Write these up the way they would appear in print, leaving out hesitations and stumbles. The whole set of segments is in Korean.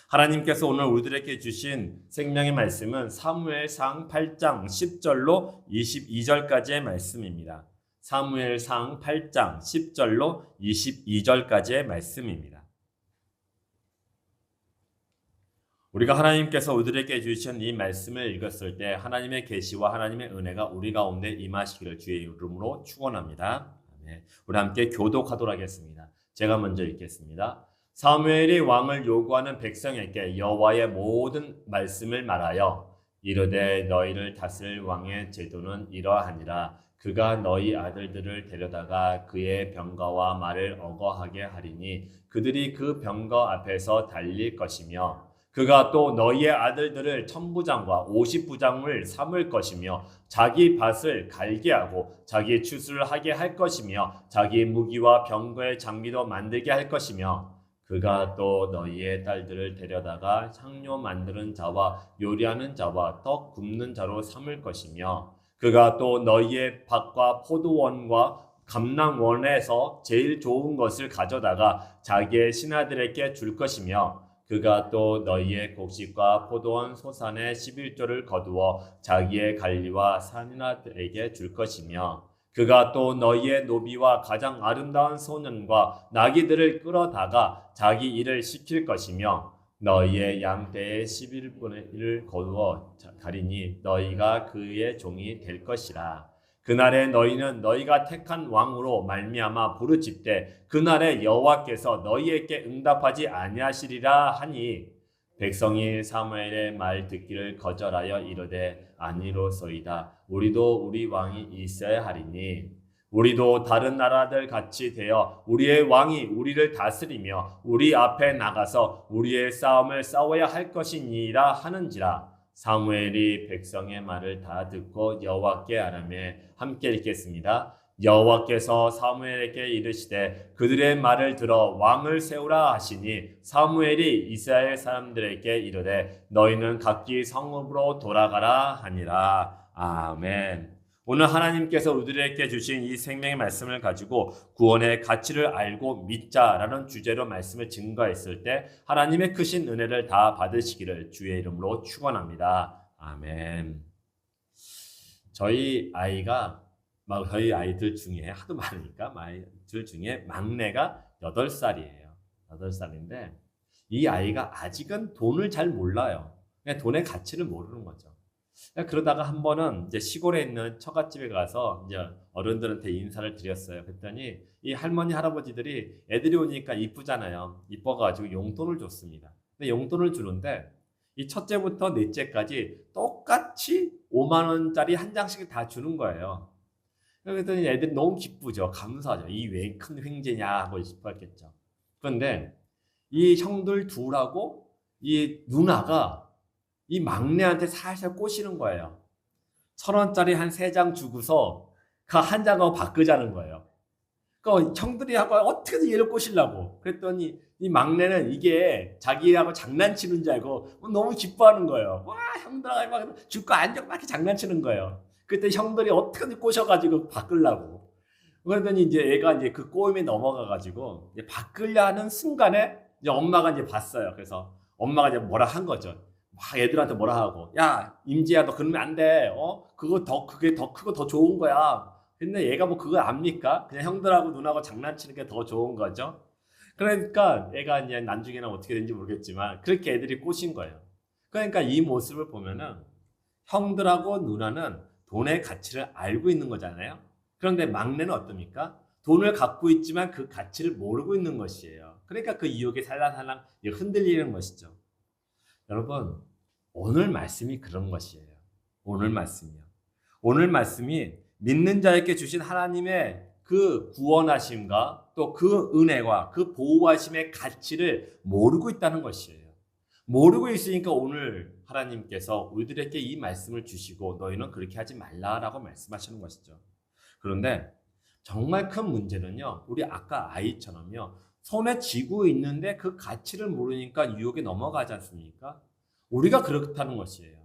하나님께서 오늘 우리들에게 주신 생명의 말씀은 사무엘상 8장 10절로 22절까지의 말씀입니다. 사무엘상 8장 10절로 22절까지의 말씀입니다. 우리가 하나님께서 우리들에게 주신 이 말씀을 읽었을 때 하나님의 계시와 하나님의 은혜가 우리 가운데 임하시기를 주의 이름으로 축원합니다. 우리 함께 교독하도록 하겠습니다. 제가 먼저 읽겠습니다. 사무엘이 왕을 요구하는 백성에게 여호와의 모든 말씀을 말하여 이르되 너희를 다스릴 왕의 제도는 이러하니라. 그가 너희 아들들을 데려다가 그의 병거와 말을 어거하게 하리니 그들이 그 병거 앞에서 달릴 것이며 그가 또 너희의 아들들을 천부장과 50부장을 삼을 것이며 자기 밭을 갈게 하고 자기 추수를 하게 할 것이며 자기 무기와 병거의 장비도 만들게 할 것이며 그가 또 너희의 딸들을 데려다가 향료 만드는 자와 요리하는 자와 떡 굽는 자로 삼을 것이며 그가 또 너희의 밭과 포도원과 감람원에서 제일 좋은 것을 가져다가 자기의 신하들에게 줄 것이며 그가 또 너희의 곡식과 포도원 소산의 11조를 거두어 자기의 관리와 산인아들에게 줄 것이며 그가 또 너희의 노비와 가장 아름다운 소년과 나귀들을 끌어다가 자기 일을 시킬 것이며 너희의 양떼의 11분의 1을 거두어 가리니 너희가 그의 종이 될 것이라. 그날에 너희는 너희가 택한 왕으로 말미암아 부르짖되 그날에 여호와께서 너희에게 응답하지 아니하시리라 하니 백성이 사무엘의 말 듣기를 거절하여 이르되 아니로소이다. 우리도 우리 왕이 있어야 하리니 우리도 다른 나라들 같이 되어 우리의 왕이 우리를 다스리며 우리 앞에 나가서 우리의 싸움을 싸워야 할 것이니라 하는지라. 사무엘이 백성의 말을 다 듣고 여호와께 아뢰매 함께 읽겠습니다. 여호와께서 사무엘에게 이르시되 그들의 말을 들어 왕을 세우라 하시니 사무엘이 이스라엘 사람들에게 이르되 너희는 각기 성읍으로 돌아가라 하니라. 아멘. 오늘 하나님께서 우리들에게 주신 이 생명의 말씀을 가지고 구원의 가치를 알고 믿자라는 주제로 말씀을 증거했을 때 하나님의 크신 은혜를 다 받으시기를 주의 이름으로 축원합니다. 아멘. 저희 아이들 중에 하도 많으니까 아이들 중에 막내가 8살이에요. 8살인데 이 아이가 아직은 돈을 잘 몰라요. 그냥 돈의 가치를 모르는 거죠. 그러다가 한 번은 이제 시골에 있는 처갓집에 가서 이제 어른들한테 인사를 드렸어요. 그랬더니 이 할머니 할아버지들이 애들이 오니까 이쁘잖아요. 이뻐가지고 용돈을 줬습니다. 근데 용돈을 주는데 이 첫째부터 넷째까지 똑같이 5만 원짜리 한 장씩 다 주는 거예요. 그랬더니 애들이 너무 기쁘죠. 감사하죠. 이 왜 큰 횡재냐 하고 싶었겠죠. 그런데 이 형들 둘하고 이 누나가 이 막내한테 살살 꼬시는 거예요. 1,000원짜리 한 3장 주고서 그 한 장하고 바꾸자는 거예요. 그러니까 형들이 하고 어떻게든 얘를 꼬시려고. 그랬더니 이 막내는 이게 자기하고 장난치는 줄 알고 너무 기뻐하는 거예요. 와, 형들하고 막 줄거 안 주고 막 이렇게 장난치는 거예요. 그때 형들이 어떻게든 꼬셔가지고 바꾸려고. 그러더니 이제 애가 이제 그 꼬임에 넘어가가지고 이제 바꾸려 하는 순간에 이제 엄마가 이제 봤어요. 그래서 엄마가 이제 뭐라 한 거죠. 막 애들한테 뭐라 하고, 야, 임지야, 너 그러면 안 돼. 그게 더 크고 더 좋은 거야. 근데 얘가 뭐 그걸 압니까? 그냥 형들하고 누나하고 장난치는 게 더 좋은 거죠. 그러니까 애가 이제 나중에는 어떻게 되는지 모르겠지만 그렇게 애들이 꼬신 거예요. 그러니까 이 모습을 보면은 형들하고 누나는 돈의 가치를 알고 있는 거잖아요. 그런데 막내는 어떻습니까? 돈을 갖고 있지만 그 가치를 모르고 있는 것이에요. 그러니까 그 유혹에 살랑살랑 흔들리는 것이죠. 여러분, 오늘 말씀이 그런 것이에요. 오늘 말씀이요. 오늘 말씀이 믿는 자에게 주신 하나님의 그 구원하심과 또 그 은혜와 그 보호하심의 가치를 모르고 있다는 것이에요. 모르고 있으니까 오늘 하나님께서 우리들에게 이 말씀을 주시고 너희는 그렇게 하지 말라라고 말씀하시는 것이죠. 그런데 정말 큰 문제는요. 우리 아까 아이처럼요. 손에 쥐고 있는데 그 가치를 모르니까 유혹에 넘어가지 않습니까? 우리가 그렇다는 것이에요.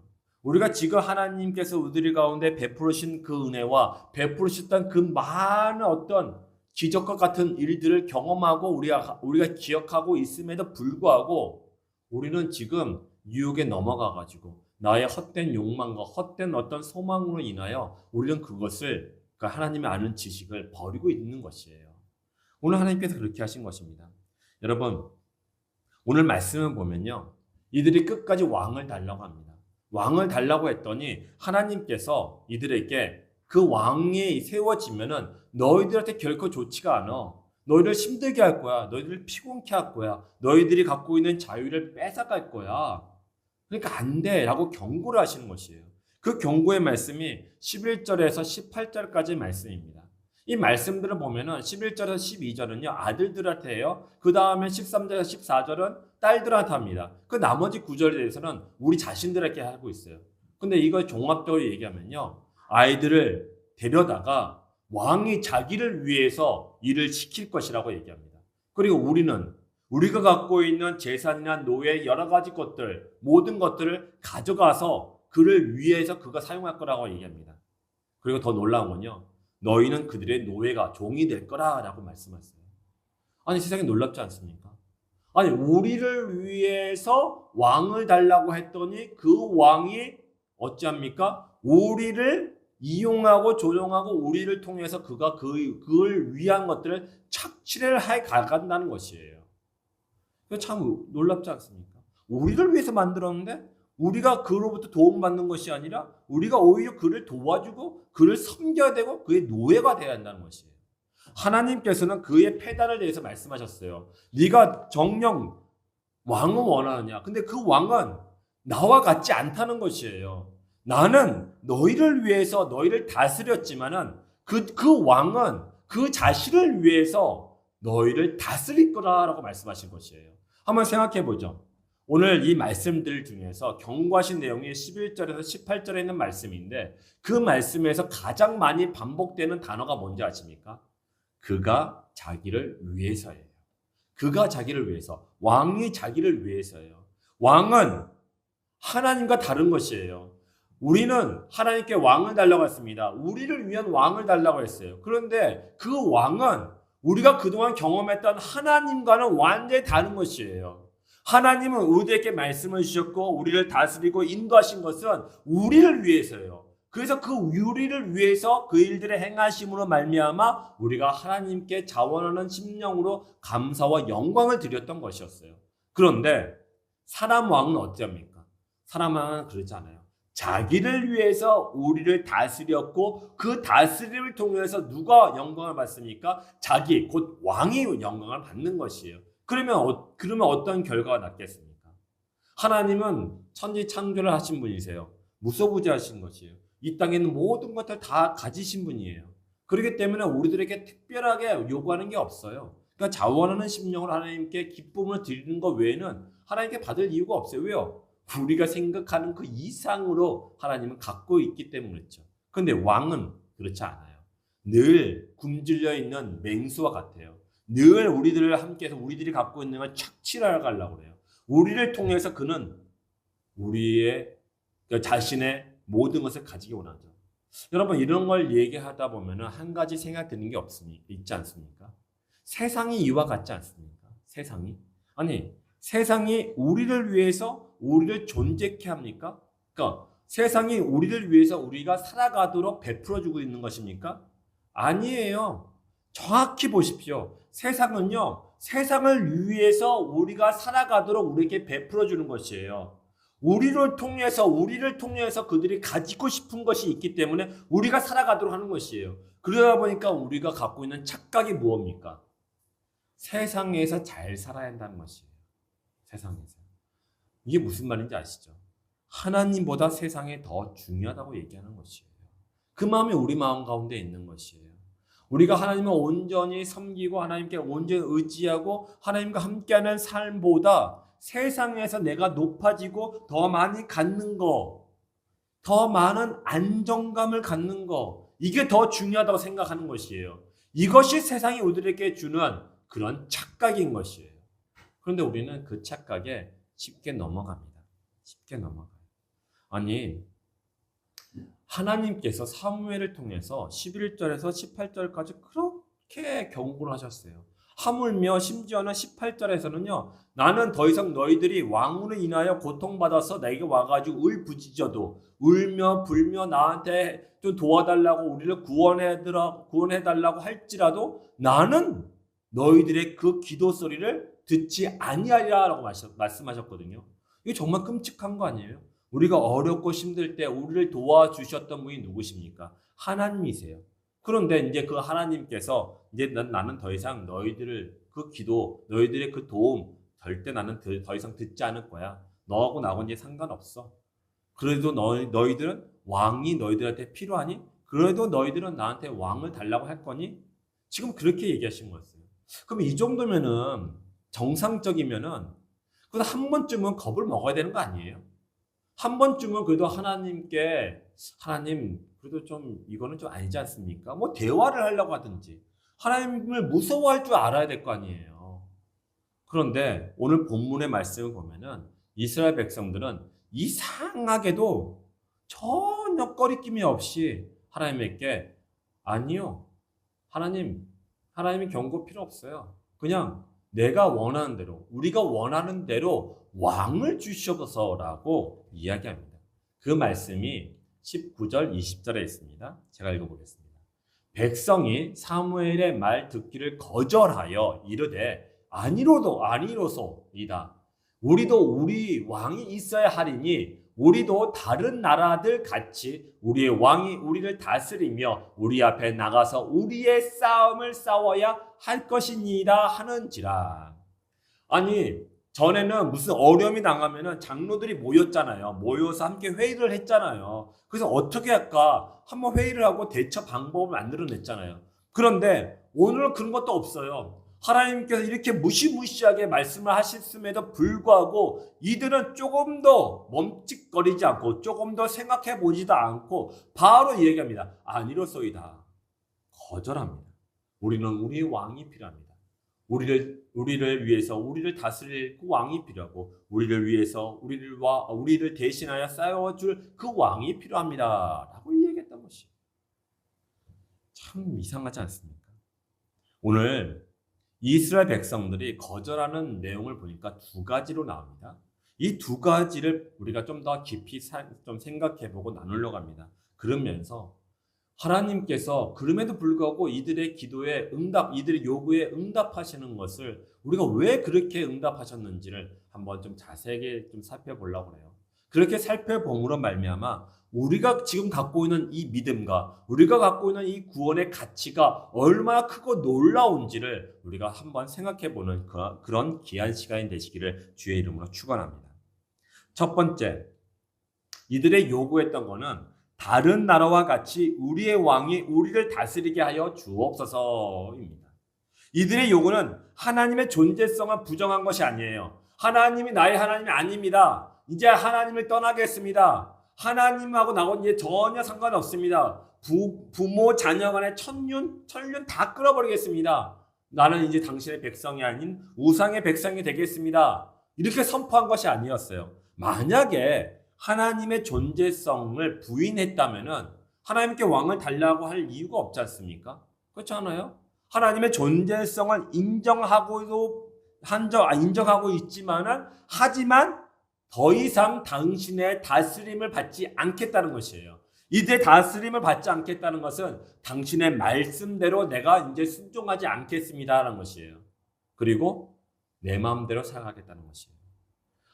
우리가 지금 하나님께서 우리 가운데 베푸신 그 은혜와 베푸셨던 그 많은 어떤 기적과 같은 일들을 경험하고 우리가 기억하고 있음에도 불구하고 우리는 지금 유혹에 넘어가가지고 나의 헛된 욕망과 헛된 어떤 소망으로 인하여 우리는 그것을 그러니까 하나님의 아는 지식을 버리고 있는 것이에요. 오늘 하나님께서 그렇게 하신 것입니다. 여러분 오늘 말씀을 보면요. 이들이 끝까지 왕을 달라고 합니다. 왕을 달라고 했더니 하나님께서 이들에게 그 왕이 세워지면은 너희들한테 결코 좋지가 않아. 너희를 힘들게 할 거야. 너희들을 피곤케 할 거야. 너희들이 갖고 있는 자유를 뺏어갈 거야. 그러니까 안 돼. 라고 경고를 하시는 것이에요. 그 경고의 말씀이 11절에서 18절까지의 말씀입니다. 이 말씀들을 보면은 11절에서 12절은요, 아들들한테예요. 그 다음에 13절에서 14절은 딸들한테 합니다. 그 나머지 구절에 대해서는 우리 자신들에게 하고 있어요. 근데 이걸 종합적으로 얘기하면요, 아이들을 데려다가 왕이 자기를 위해서 일을 시킬 것이라고 얘기합니다. 그리고 우리가 갖고 있는 재산이나 노예 여러 가지 것들, 모든 것들을 가져가서 그를 위해서 그가 사용할 거라고 얘기합니다. 그리고 더 놀라운 건요, 너희는 그들의 노예가 종이 될 거라라고 말씀하세요. 아니 세상에 놀랍지 않습니까? 아니 우리를 위해서 왕을 달라고 했더니 그 왕이 어찌합니까? 우리를 이용하고 조종하고 우리를 통해서 그가 그를 위한 것들을 착취를 해 가간다는 것이에요. 참 놀랍지 않습니까? 우리를 위해서 만들었는데 우리가 그로부터 도움받는 것이 아니라 우리가 오히려 그를 도와주고 그를 섬겨야 되고 그의 노예가 되어야 한다는 것이에요. 하나님께서는 그의 패단을 대해서 말씀하셨어요. 네가 정령 왕을 원하느냐? 근데 그 왕은 나와 같지 않다는 것이에요. 나는 너희를 위해서 너희를 다스렸지만은 그 왕은 그 자신을 위해서 너희를 다스릴 거라라고 말씀하신 것이에요. 한번 생각해 보죠. 오늘 이 말씀들 중에서 경고하신 내용이 11절에서 18절에 있는 말씀인데 그 말씀에서 가장 많이 반복되는 단어가 뭔지 아십니까? 그가 자기를 위해서예요. 그가 자기를 위해서. 왕이 자기를 위해서예요. 왕은 하나님과 다른 것이에요. 우리는 하나님께 왕을 달라고 했습니다. 우리를 위한 왕을 달라고 했어요. 그런데 그 왕은 우리가 그동안 경험했던 하나님과는 완전히 다른 것이에요. 하나님은 우리에게 말씀을 주셨고 우리를 다스리고 인도하신 것은 우리를 위해서예요. 그래서 그 우리를 위해서 그 일들을 행하심으로 말미암아 우리가 하나님께 자원하는 심령으로 감사와 영광을 드렸던 것이었어요. 그런데 사람 왕은 어찌합니까? 사람 왕은 그렇지 않아요. 자기를 위해서 우리를 다스렸고 그 다스림을 통해서 누가 영광을 받습니까? 자기 곧 왕이 영광을 받는 것이에요. 그러면 어떤 결과가 났겠습니까? 하나님은 천지 창조를 하신 분이세요. 무소부지하신 것이에요. 이 땅에 있는 모든 것들 다 가지신 분이에요. 그렇기 때문에 우리들에게 특별하게 요구하는 게 없어요. 그러니까 자원하는 심령으로 하나님께 기쁨을 드리는 것 외에는 하나님께 받을 이유가 없어요. 왜요? 우리가 생각하는 그 이상으로 하나님은 갖고 있기 때문이죠. 그런데 왕은 그렇지 않아요. 늘 굶주려 있는 맹수와 같아요. 늘 우리들을 함께해서 우리들이 갖고 있는 걸 착취하러 가려고 그래요. 우리를 통해서 그는 우리의 자신의 모든 것을 가지기 원하죠. 여러분 이런 걸 얘기하다 보면 한 가지 생각 드는 게 있지 않습니까? 세상이 이와 같지 않습니까? 세상이 우리를 위해서 우리를 존재케 합니까? 그러니까 세상이 우리를 위해서 우리가 살아가도록 베풀어주고 있는 것입니까? 아니에요. 정확히 보십시오. 세상은요, 세상을 위해서 우리가 살아가도록 우리에게 베풀어주는 것이에요. 우리를 통해서 그들이 가지고 싶은 것이 있기 때문에 우리가 살아가도록 하는 것이에요. 그러다 보니까 우리가 갖고 있는 착각이 무엇입니까? 세상에서 잘 살아야 한다는 것이에요. 세상에서. 이게 무슨 말인지 아시죠? 하나님보다 세상이 더 중요하다고 얘기하는 것이에요. 그 마음이 우리 마음 가운데 있는 것이에요. 우리가 하나님을 온전히 섬기고 하나님께 온전히 의지하고 하나님과 함께하는 삶보다 세상에서 내가 높아지고 더 많이 갖는 거, 더 많은 안정감을 갖는 거, 이게 더 중요하다고 생각하는 것이에요. 이것이 세상이 우리들에게 주는 그런 착각인 것이에요. 그런데 우리는 그 착각에 쉽게 넘어갑니다. 쉽게 넘어가요. 아니, 하나님께서 사무엘을 통해서 11절에서 18절까지 그렇게 경고를 하셨어요. 하물며 심지어는 18절에서는요. 나는 더 이상 너희들이 왕으로 인하여 고통받아서 내게 와가지고 울부짖어도 울며 불며 나한테 좀 도와달라고 우리를 구원해달라고 할지라도 나는 너희들의 그 기도 소리를 듣지 아니하리라고 말씀하셨거든요. 이게 정말 끔찍한 거 아니에요? 우리가 어렵고 힘들 때 우리를 도와주셨던 분이 누구십니까? 하나님이세요. 그런데 이제 그 하나님께서 이제 나는 더 이상 너희들을 그 기도, 너희들의 그 도움 절대 나는 더 이상 듣지 않을 거야. 너하고 나하고 이제 상관없어. 그래도 너희들은 왕이 너희들한테 필요하니? 그래도 너희들은 나한테 왕을 달라고 할 거니? 지금 그렇게 얘기하신 거였어요. 그럼 이 정도면은 정상적이면은 그래도 한 번쯤은 겁을 먹어야 되는 거 아니에요? 한 번쯤은 그래도 하나님께 하나님 그래도 좀 이거는 좀 아니지 않습니까? 뭐 대화를 하려고 하든지 하나님을 무서워할 줄 알아야 될 거 아니에요. 그런데 오늘 본문의 말씀을 보면은 이스라엘 백성들은 이상하게도 전혀 꺼리낌이 없이 하나님께 아니요. 하나님이 경고 필요 없어요. 그냥 내가 원하는 대로, 우리가 원하는 대로 왕을 주셔서라고 이야기합니다. 그 말씀이 19절, 20절에 있습니다. 제가 읽어보겠습니다. 백성이 사무엘의 말 듣기를 거절하여 이르되 아니로소이다. 우리도 우리 왕이 있어야 하리니 우리도 다른 나라들 같이 우리의 왕이 우리를 다스리며 우리 앞에 나가서 우리의 싸움을 싸워야 할 것이니이다 하는지라. 아니 전에는 무슨 어려움이 나가면은 장로들이 모였잖아요. 모여서 함께 회의를 했잖아요. 그래서 어떻게 할까 한번 회의를 하고 대처 방법을 만들어냈잖아요. 그런데 오늘은 그런 것도 없어요. 하나님께서 이렇게 무시무시하게 말씀을 하셨음에도 불구하고 이들은 조금 더 멈칫거리지 않고 조금 더 생각해 보지도 않고 바로 얘기합니다. 아니로소이다. 거절합니다. 우리는 우리의 왕이 필요합니다. 우리를 위해서 우리를 다스릴 그 왕이 필요하고 우리를 위해서 우리를 대신하여 싸워줄 그 왕이 필요합니다. 라고 이야기했던 것이 참 이상하지 않습니까? 오늘 이스라엘 백성들이 거절하는 내용을 보니까 두 가지로 나옵니다. 이 두 가지를 우리가 좀 더 깊이 좀 생각해보고 나누려고 합니다. 그러면서 하나님께서 그럼에도 불구하고 이들의 기도에 이들의 요구에 응답하시는 것을 우리가 왜 그렇게 응답하셨는지를 한번 좀 자세하게 좀 살펴보려고 해요. 그렇게 살펴봄으로 말미암아 우리가 지금 갖고 있는 이 믿음과 우리가 갖고 있는 이 구원의 가치가 얼마나 크고 놀라운지를 우리가 한번 생각해보는 그런 귀한 시간이 되시기를 주의 이름으로 축원합니다. 첫 번째, 이들의 요구했던 거는 다른 나라와 같이 우리의 왕이 우리를 다스리게 하여 주옵소서입니다. 이들의 요구는 하나님의 존재성을 부정한 것이 아니에요. 하나님이 나의 하나님이 아닙니다. 이제 하나님을 떠나겠습니다. 하나님하고 나하고 이제 전혀 상관없습니다. 부모 자녀 간의 천륜 다 끌어버리겠습니다. 나는 이제 당신의 백성이 아닌 우상의 백성이 되겠습니다. 이렇게 선포한 것이 아니었어요. 만약에 하나님의 존재성을 부인했다면은 하나님께 왕을 달라고 할 이유가 없지 않습니까? 그렇지 않아요? 하나님의 존재성을 인정하고 있지만은 하지만 더 이상 당신의 다스림을 받지 않겠다는 것이에요. 이들의 다스림을 받지 않겠다는 것은 당신의 말씀대로 내가 이제 순종하지 않겠습니다라는 것이에요. 그리고 내 마음대로 살아가겠다는 것이에요.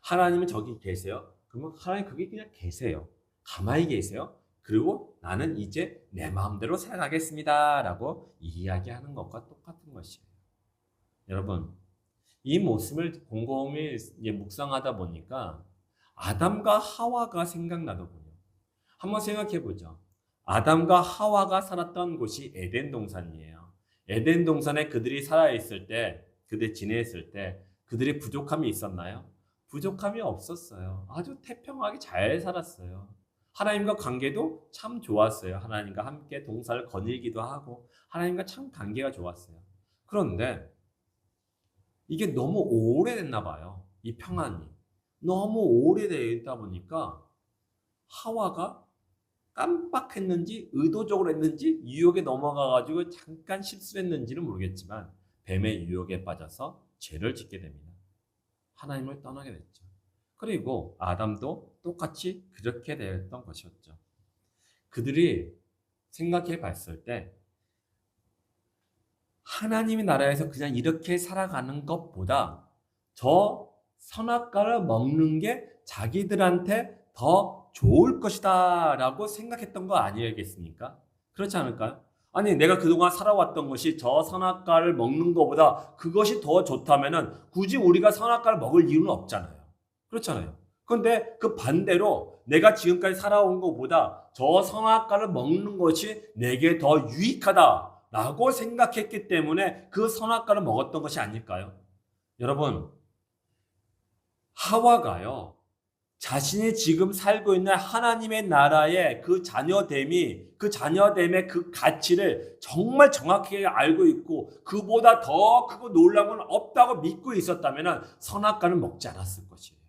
하나님은 저기 계세요. 그러면 하나님 거기 그냥 계세요. 가만히 계세요. 그리고 나는 이제 내 마음대로 살아가겠습니다라고 이야기하는 것과 똑같은 것이에요. 여러분, 이 모습을 곰곰이 묵상하다 보니까 아담과 하와가 생각나더군요. 한번 생각해 보죠. 아담과 하와가 살았던 곳이 에덴 동산이에요. 에덴 동산에 그들이 살아있을 때, 그들이 지냈을 때 그들이 부족함이 있었나요? 부족함이 없었어요. 아주 태평하게 잘 살았어요. 하나님과 관계도 참 좋았어요. 하나님과 함께 동산을 거닐기도 하고 하나님과 참 관계가 좋았어요. 그런데 이게 너무 오래됐나 봐요. 이 평안이. 너무 오래되다 보니까 하와가 깜빡했는지 의도적으로 했는지 유혹에 넘어가가지고 잠깐 실수했는지는 모르겠지만 뱀의 유혹에 빠져서 죄를 짓게 됩니다. 하나님을 떠나게 됐죠. 그리고 아담도 똑같이 그렇게 되었던 것이었죠. 그들이 생각해 봤을 때 하나님의 나라에서 그냥 이렇게 살아가는 것보다 저 선악과를 먹는 게 자기들한테 더 좋을 것이다 라고 생각했던 거 아니겠습니까? 그렇지 않을까요? 아니 내가 그동안 살아왔던 것이 저 선악과를 먹는 것보다 그것이 더 좋다면은 굳이 우리가 선악과를 먹을 이유는 없잖아요. 그렇잖아요. 그런데 그 반대로 내가 지금까지 살아온 것보다 저 선악과를 먹는 것이 내게 더 유익하다라고 생각했기 때문에 그 선악과를 먹었던 것이 아닐까요? 여러분, 하와가요. 자신이 지금 살고 있는 하나님의 나라의 그 자녀됨의 그 가치를 정말 정확하게 알고 있고 그보다 더 크고 놀라운 건 없다고 믿고 있었다면 선악과를 먹지 않았을 것이에요.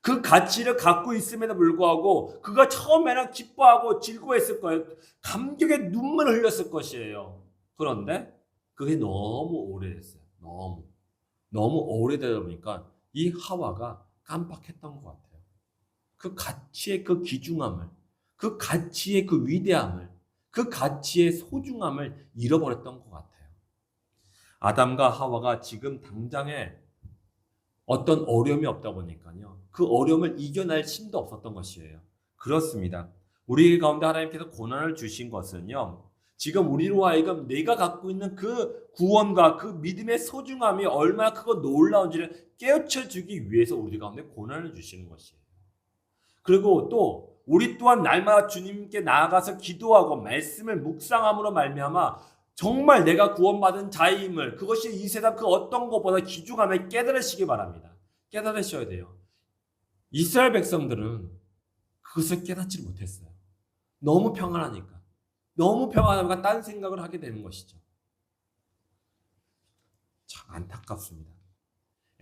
그 가치를 갖고 있음에도 불구하고 그가 처음에는 기뻐하고 즐거워했을 거예요. 감격의 눈물을 흘렸을 것이에요. 그런데 그게 너무 오래됐어요. 너무 오래되다 보니까 이 하와가 깜빡했던 것 같아요. 그 가치의 그 귀중함을, 그 가치의 그 위대함을, 그 가치의 소중함을 잃어버렸던 것 같아요. 아담과 하와가 지금 당장에 어떤 어려움이 없다 보니까요. 그 어려움을 이겨낼 힘도 없었던 것이에요. 그렇습니다. 우리 가운데 하나님께서 고난을 주신 것은요. 지금 우리로 하여금 내가 갖고 있는 그 구원과 그 믿음의 소중함이 얼마나 크고 놀라운지를 깨우쳐 주기 위해서 우리 가운데 고난을 주시는 것이에요. 그리고 또 우리 또한 날마다 주님께 나아가서 기도하고 말씀을 묵상함으로 말미암아 정말 내가 구원받은 자임을 그것이 이 세상 그 어떤 것보다 귀중함을 깨달으시기 바랍니다. 깨달으셔야 돼요. 이스라엘 백성들은 그것을 깨닫지 못했어요. 너무 평안하니까. 너무 평안하니까 딴 생각을 하게 되는 것이죠. 참 안타깝습니다.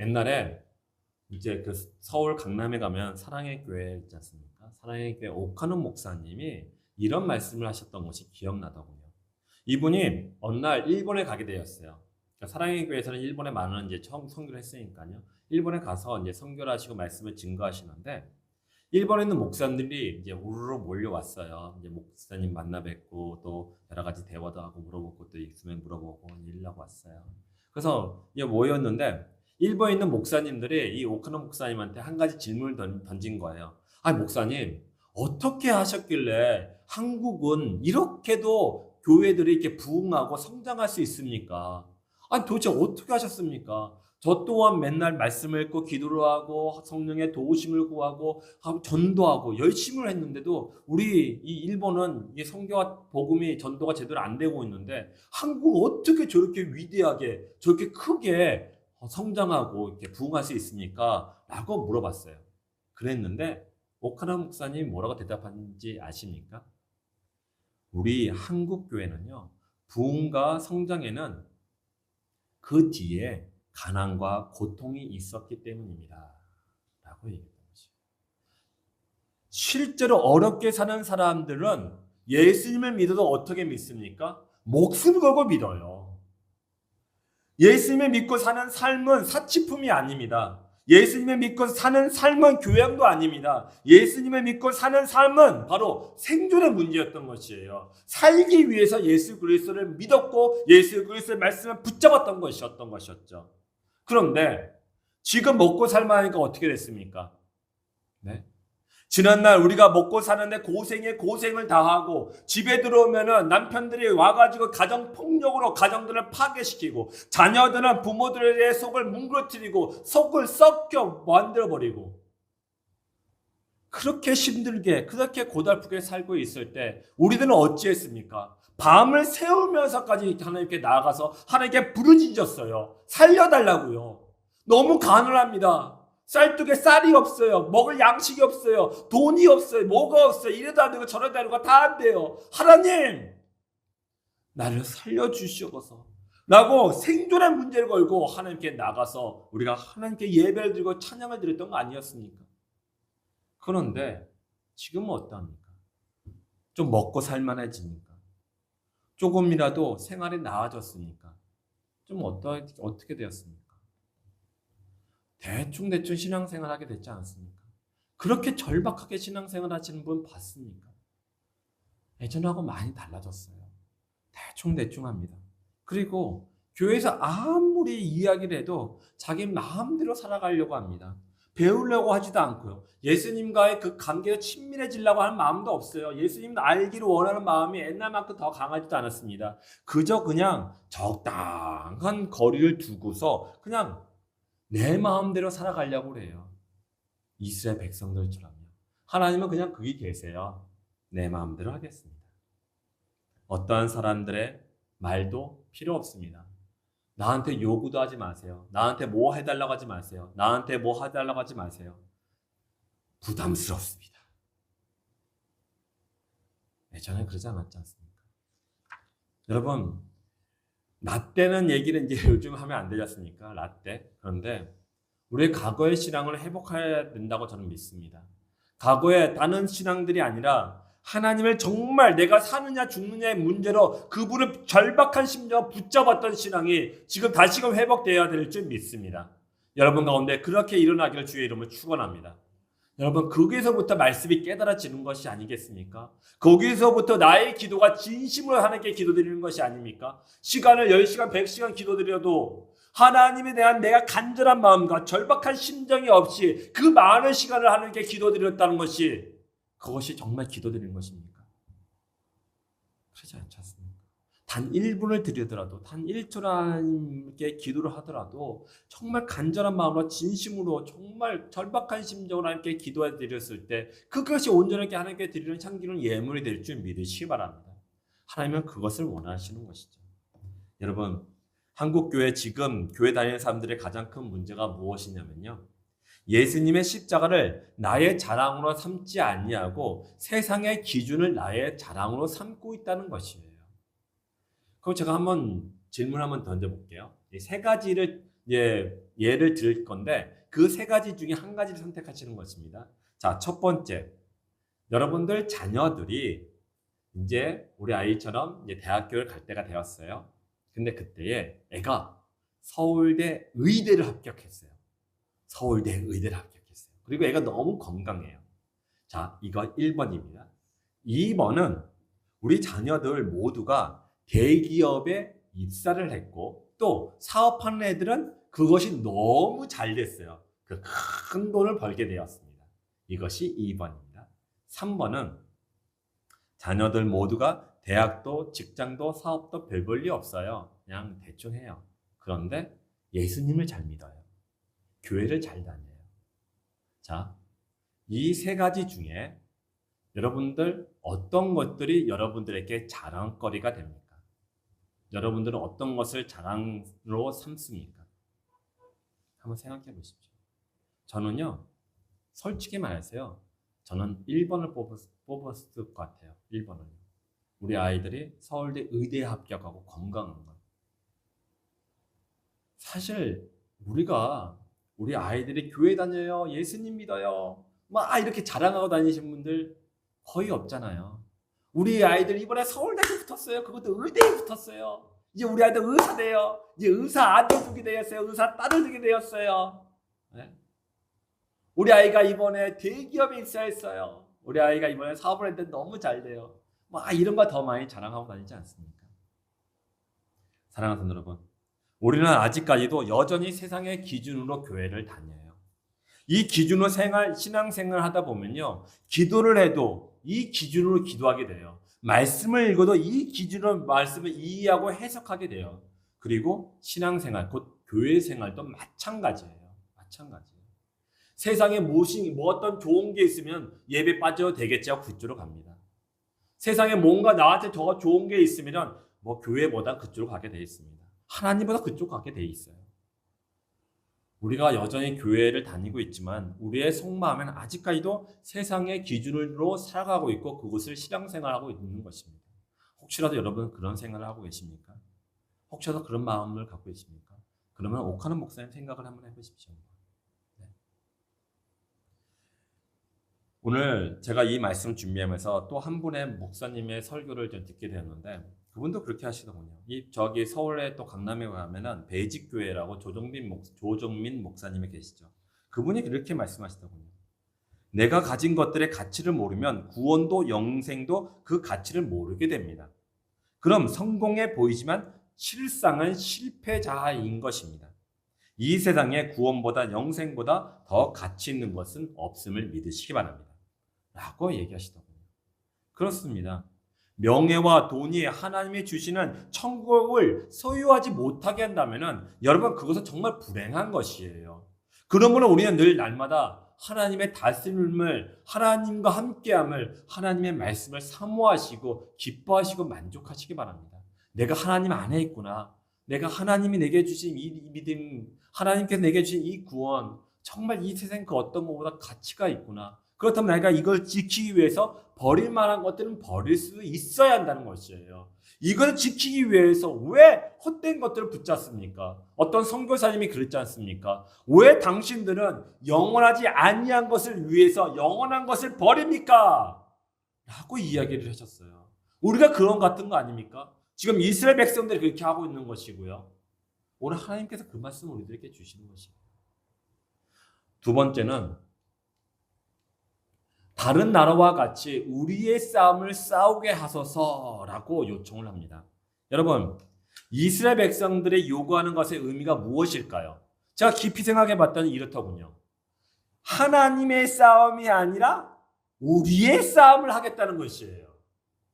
옛날에 이제 그 서울 강남에 가면 사랑의 교회 있지 않습니까? 사랑의 교회 오카노 목사님이 이런 말씀을 하셨던 것이 기억나더군요. 이분이 어느 날 일본에 가게 되었어요. 그러니까 사랑의 교회에서는 일본에 많은 이제 선교를 했으니까요. 일본에 가서 이제 선교를 하시고 말씀을 증거하시는데 일본에 있는 목사님들이 이제 우르르 몰려왔어요. 이제 목사님 만나 뵙고 또 여러 가지 대화도 하고 물어보고 또 있으면 물어보고 일하고 왔어요. 그래서 이제 모였는데 일본에 있는 목사님들이 이 오카노 목사님한테 한 가지 질문을 던진 거예요. 아, 목사님, 어떻게 하셨길래 한국은 이렇게도 교회들이 이렇게 부흥하고 성장할 수 있습니까? 아니, 도대체 어떻게 하셨습니까? 저 또한 맨날 말씀을 읽고 기도를 하고 성령의 도우심을 구하고 전도하고 열심을 했는데도 우리 이 일본은 이 성경과 복음이 전도가 제대로 안 되고 있는데 한국 어떻게 저렇게 위대하게 저렇게 크게 성장하고 이렇게 부흥할 수 있습니까? 라고 물어봤어요. 그랬는데 오카나 목사님 뭐라고 대답하는지 아십니까? 우리 한국 교회는요. 부흥과 성장에는 그 뒤에 가난과 고통이 있었기 때문입니다. 라고 얘기했던 거죠. 실제로 어렵게 사는 사람들은 예수님을 믿어도 어떻게 믿습니까? 목숨 걸고 믿어요. 예수님을 믿고 사는 삶은 사치품이 아닙니다. 예수님을 믿고 사는 삶은 교양도 아닙니다. 예수님을 믿고 사는 삶은 바로 생존의 문제였던 것이에요. 살기 위해서 예수 그리스도를 믿었고 예수 그리스도의 말씀을 붙잡았던 것이었죠. 그런데 지금 먹고 살만하니까 어떻게 됐습니까? 네? 지난날 우리가 먹고 사는데 고생에 고생을 다하고 집에 들어오면은 남편들이 와가지고 가정폭력으로 가정들을 파괴시키고 자녀들은 부모들의 속을 뭉그러뜨리고 속을 썩겨 만들어버리고 그렇게 힘들게 그렇게 고달프게 살고 있을 때 우리들은 어찌했습니까? 밤을 새우면서까지 하나님께 나아가서 하나님께 부르짖었어요. 살려달라고요. 너무 가난합니다. 쌀뚝에 쌀이 없어요. 먹을 양식이 없어요. 돈이 없어요. 뭐가 없어요. 이래도 안 되고 저래도 안 되고 다 안 돼요. 하나님 나를 살려주시옵소서 라고 생존의 문제를 걸고 하나님께 나가서 우리가 하나님께 예배를 드리고 찬양을 드렸던 거 아니었습니까? 그런데 지금은 어떠합니까? 좀 먹고 살만해지니까 조금이라도 생활이 나아졌으니까 좀 어떻게 되었습니까? 대충 신앙생활 하게 됐지 않습니까? 그렇게 절박하게 신앙생활 하시는 분 봤습니까? 예전하고 많이 달라졌어요. 대충 합니다. 그리고 교회에서 아무리 이야기를 해도 자기 마음대로 살아가려고 합니다. 배우려고 하지도 않고요. 예수님과의 그 관계가 친밀해지려고 하는 마음도 없어요. 예수님을 알기를 원하는 마음이 옛날만큼 더 강하지도 않았습니다. 그냥 적당한 거리를 두고서 그냥 내 마음대로 살아가려고 해요. 이스라엘 백성들처럼요. 하나님은 그냥 거기 계세요. 내 마음대로 하겠습니다. 어떠한 사람들의 말도 필요 없습니다. 나한테 요구도 하지 마세요. 나한테 뭐 해달라고 하지 마세요. 나한테 뭐 해달라고 하지 마세요. 부담스럽습니다. 예전에 그러지 않았지 않습니까? 여러분, 라떼는 얘기를 이제 요즘 하면 안 되지 않습니까? 라떼. 그런데 우리의 과거의 신앙을 회복해야 된다고 저는 믿습니다. 과거에 다른 신앙들이 아니라 하나님을 정말 내가 사느냐 죽느냐의 문제로 그분을 절박한 심정으로 붙잡았던 신앙이 지금 다시금 회복되어야 될 줄 믿습니다. 여러분 가운데 그렇게 일어나기를 주의 이름으로 축원합니다. 여러분 거기에서부터 말씀이 깨달아지는 것이 아니겠습니까? 거기에서부터 나의 기도가 진심으로 하나님께 기도드리는 것이 아닙니까? 시간을 10시간 100시간 기도드려도 하나님에 대한 내가 간절한 마음과 절박한 심정이 없이 그 많은 시간을 하나님께 기도드렸다는 것이 그것이 정말 기도드리는 것입니까? 그렇지 않지 않습니까? 단 1분을 드리더라도 단 1초를 하나님께 기도를 하더라도 정말 간절한 마음으로 진심으로 정말 절박한 심정으로 하나님께 기도해 드렸을 때 그것이 온전하게 하나님께 드리는 향기로운 예물이 될 줄 믿으시기 바랍니다. 하나님은 그것을 원하시는 것이죠. 여러분 한국교회 지금 교회 다니는 사람들의 가장 큰 문제가 무엇이냐면요. 예수님의 십자가를 나의 자랑으로 삼지 아니하고 세상의 기준을 나의 자랑으로 삼고 있다는 것이에요. 그럼 제가 한번 질문 한번 던져볼게요. 이 세 가지를 예를 들 건데 그 세 가지 중에 한 가지를 선택하시는 것입니다. 자, 첫 번째, 여러분들 자녀들이 이제 우리 아이처럼 이제 대학교를 갈 때가 되었어요. 근데 그때에 애가 서울대 의대를 합격했어요. 서울대 의대를 합격했어요. 그리고 애가 너무 건강해요. 자, 이거 1번입니다. 2번은 우리 자녀들 모두가 대기업에 입사를 했고 또 사업하는 애들은 그것이 너무 잘 됐어요. 그 큰 돈을 벌게 되었습니다. 이것이 2번입니다. 3번은 자녀들 모두가 대학도 직장도 사업도 별 볼 일 없어요. 그냥 대충 해요. 그런데 예수님을 잘 믿어요. 교회를 잘 다녀요. 자, 이 세 가지 중에 여러분들 어떤 것들이 여러분들에게 자랑거리가 됩니까? 여러분들은 어떤 것을 자랑으로 삼습니까? 한번 생각해 보십시오. 저는요, 솔직히 말해서요, 저는 1번을 뽑았을 것 같아요. 1번을. 우리 아이들이 서울대 의대에 합격하고 건강한 것. 사실 우리 아이들이 교회 다녀요, 예수님 믿어요, 막 이렇게 자랑하고 다니시는 분들 거의 없잖아요. 우리 아이들 이번에 서울대에 붙었어요. 그것도 의대에 붙었어요. 이제 우리 아이들 의사 돼요. 이제 의사 아들 두게 되었어요. 의사 딸을 두게 되었어요. 네? 우리 아이가 이번에 대기업에 입사했어요. 우리 아이가 이번에 사업을 했는데 너무 잘 돼요. 막 이런 거 더 많이 자랑하고 다니지 않습니까? 사랑하는 성도 여러분, 우리는 아직까지도 여전히 세상의 기준으로 교회를 다녀요. 이 기준으로 신앙생활을 하다 보면요, 기도를 해도 이 기준으로 기도하게 돼요. 말씀을 읽어도 이 기준으로 말씀을 이해하고 해석하게 돼요. 그리고 신앙생활, 곧 교회생활도 마찬가지예요. 마찬가지예요. 세상에 어떤 좋은 게 있으면 예배 빠져도 되겠죠. 그쪽으로 갑니다. 세상에 뭔가 나한테 더 좋은 게 있으면 뭐 교회보다 그쪽으로 가게 돼 있습니다. 하나님보다 그쪽 가게 돼 있어요. 우리가 여전히 교회를 다니고 있지만 우리의 속마음에는 아직까지도 세상의 기준으로 살아가고 있고 그것을 신앙생활하고 있는 것입니다. 혹시라도 여러분 그런 생활을 하고 계십니까? 혹시라도 그런 마음을 갖고 계십니까? 그러면 옥하는 목사님 생각을 한번 해보십시오. 네. 오늘 제가 이 말씀 준비하면서 또 한 분의 목사님의 설교를 좀 듣게 되었는데 그분도 그렇게 하시더군요. 저기 서울에 또 강남에 가면은 배직교회라고 조정민 목사님이 계시죠. 그분이 그렇게 말씀하시더군요. 내가 가진 것들의 가치를 모르면 구원도 영생도 그 가치를 모르게 됩니다. 그럼 성공해 보이지만 실상은 실패자인 것입니다. 이 세상에 구원보다 영생보다 더 가치 있는 것은 없음을 믿으시기 바랍니다. 라고 얘기하시더군요. 그렇습니다. 명예와 돈이 하나님이 주시는 천국을 소유하지 못하게 한다면 여러분 그것은 정말 불행한 것이에요. 그러므로 우리는 늘 날마다 하나님의 다스림을, 하나님과 함께함을, 하나님의 말씀을 사모하시고 기뻐하시고 만족하시기 바랍니다. 내가 하나님 안에 있구나. 내가 하나님이 내게 주신 이 믿음, 하나님께서 내게 주신 이 구원, 정말 이 세상 그 어떤 것보다 가치가 있구나. 그렇다면 내가 이걸 지키기 위해서 버릴 만한 것들은 버릴 수 있어야 한다는 것이에요. 이걸 지키기 위해서 왜 헛된 것들을 붙잡습니까? 어떤 선교사님이 그랬지 않습니까? 왜 당신들은 영원하지 아니한 것을 위해서 영원한 것을 버립니까? 라고 이야기를 하셨어요. 우리가 그런 같은 거 아닙니까? 지금 이스라엘 백성들이 그렇게 하고 있는 것이고요. 오늘 하나님께서 그 말씀을 우리들에게 주시는 것입니다. 두 번째는 다른 나라와 같이 우리의 싸움을 싸우게 하소서라고 요청을 합니다. 여러분, 이스라엘 백성들의 요구하는 것의 의미가 무엇일까요? 제가 깊이 생각해 봤더니 이렇더군요. 하나님의 싸움이 아니라 우리의 싸움을 하겠다는 것이에요.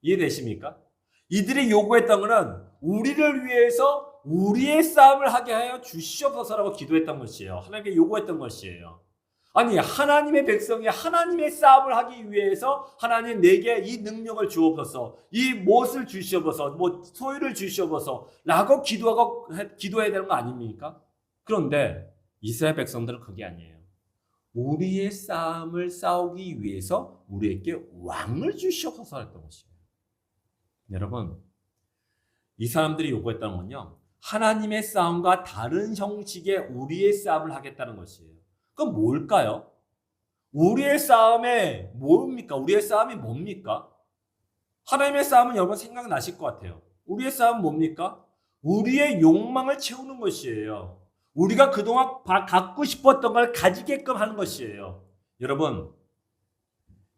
이해되십니까? 이들이 요구했던 것은 우리를 위해서 우리의 싸움을 하게 하여 주시옵소서라고 기도했던 것이에요. 하나님께 요구했던 것이에요. 아니 하나님의 백성이 하나님의 싸움을 하기 위해서 하나님 내게 이 능력을 주옵소서, 이 무엇을 주시옵소서, 뭐 소유를 주시옵소서 라고 기도해야 되는 거 아닙니까? 그런데 이스라엘 백성들은 그게 아니에요. 우리의 싸움을 싸우기 위해서 우리에게 왕을 주시옵소서 했던 것이에요. 여러분, 이 사람들이 요구했다는 건요, 하나님의 싸움과 다른 형식의 우리의 싸움을 하겠다는 것이에요. 그럼 뭘까요? 우리의 싸움에 뭡니까? 우리의 싸움이 뭡니까? 하나님의 싸움은 여러분 생각나실 것 같아요. 우리의 싸움은 뭡니까? 우리의 욕망을 채우는 것이에요. 우리가 그동안 갖고 싶었던 걸 가지게끔 하는 것이에요. 여러분,